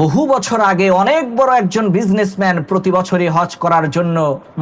বহু বছর আগে অনেক বড় একজন বিজনেসম্যান প্রতি বছরই হজ করার জন্য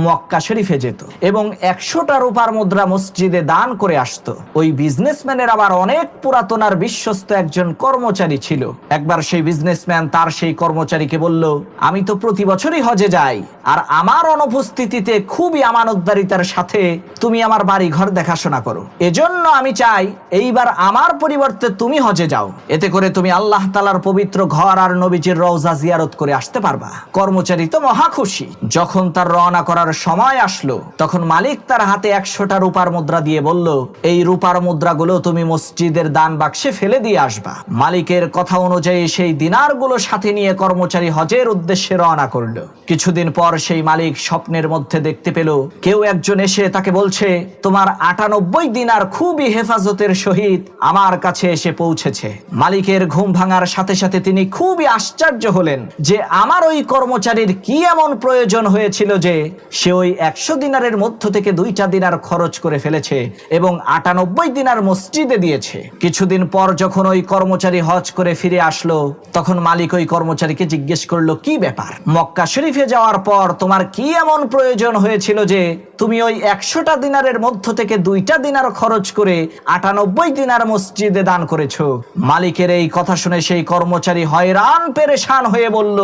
মক্কা শরীফে যেত এবং 100টা রূপার মুদ্রা মসজিদে দান করে আসতো। ওই বিজনেসম্যানের আবার অনেক পুরাতন আর বিশ্বস্ত একজন কর্মচারী ছিল। একবার সেই বিজনেসম্যান তার সেই কর্মচারীকে বলল, আমি তো প্রতি বছরই হজে যাই, আর আমার অনুপস্থিতিতে খুবই আমানতদারিতার সাথে তুমি আমার বাড়ি ঘর দেখাশোনা করো। এজন্য আমি চাই এইবার আমার পরিবর্তে তুমি হজে যাও, এতে করে তুমি আল্লাহ তাআলার পবিত্র ঘর আর নবীজির রওজা জিয়ারত করে আসতে পারবা। কর্মচারী তো মহা খুশি। যখন তার রওনা করার সময় আসলো, তখন মালিক তার হাতে 100টা রূপার মুদ্রা দিয়ে বলল, এই রূপার মুদ্রাগুলো তুমি মসজিদের দান বাক্সে ফেলে দিয়ে আসবা। মালিকের কথা অনুযায়ী সেই দিনারগুলো সাথে নিয়ে কর্মচারী হজের উদ্দেশ্যে রওনা করলো। কিছুদিন পর সেই মালিক স্বপ্নের মধ্যে দেখতে পেল কেউ একজন এসে তাকে বলছে, তোমার 98 দিনার খুবই হেফাজতের সহিত আমার কাছে এসে পৌঁছেছে। মালিকের ঘুম ভাঙার সাথে সাথে তিনি খুবই আশ্চর্য হলেন যে আমার ওই কর্মচারীর কি এমন প্রয়োজন হয়েছিল যে সে ওই 100 দিনারের মধ্য থেকে 2টা দিনার খরচ করে ফেলেছে এবং 98 দিনার মসজিদে দিয়েছে। কিছুদিন পর যখন ওই কর্মচারী হজ করে ফিরে আসলো, তখন মালিক ওই কর্মচারীকে জিজ্ঞেস করলো, কি ব্যাপার, মক্কা শরীফে যাওয়ার পর তোমার কি এমন প্রয়োজন হয়েছিল যে তুমি ওই 100টা দিনারের মধ্য থেকে 2টা দিনার খরচ করে 98 দিনার মসজিদে দান করেছো? মালিকের এই কথা শুনে সেই কর্মচারী হয়রান পেরেশান হয়ে বলল,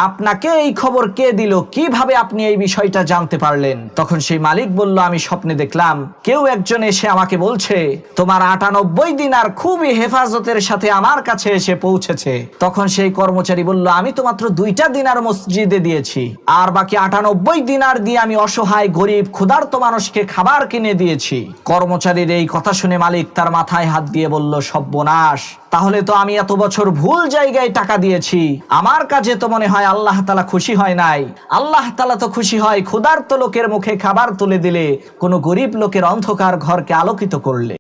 আপনাকে এই খবর কে দিল? কিভাবে আপনি এই বিষয়টা জানতে পারলেন? তখন সেই মালিক বলল, আমি স্বপ্নে দেখলাম কেউ একজন এসে আমাকে বলছে, তোমার 98 দিনার খুবই হেফাজতের সাথে আমার কাছে এসে পৌঁছেছে। তখন সেই কর্মচারী বলল, আমি তো মাত্র 2টা দিনার মসজিদে দিয়েছি, আর বাকি 98 দিনার দিয়ে আমি অসহায় গরিব ক্ষুধার্ত মানুষকে খাবার কিনে দিয়েছি। কর্মচারীর এই কথা শুনে মালিক তার মাথায় হাত দিয়ে বলল, সর্বনাশ, তাহলে তো আমি এত বছর ভুল জায়গায় টাকা দিয়েছি। আমার কাজে তো মনে হয় আল্লাহ তাআলা খুশি হয় নাই। আল্লাহ তাআলা তো খুশি হয় ক্ষুধার্ত লোকের মুখে খাবার তুলে দিলে, কোনো গরিব লোকের অন্ধকার ঘরকে আলোকিত করলে।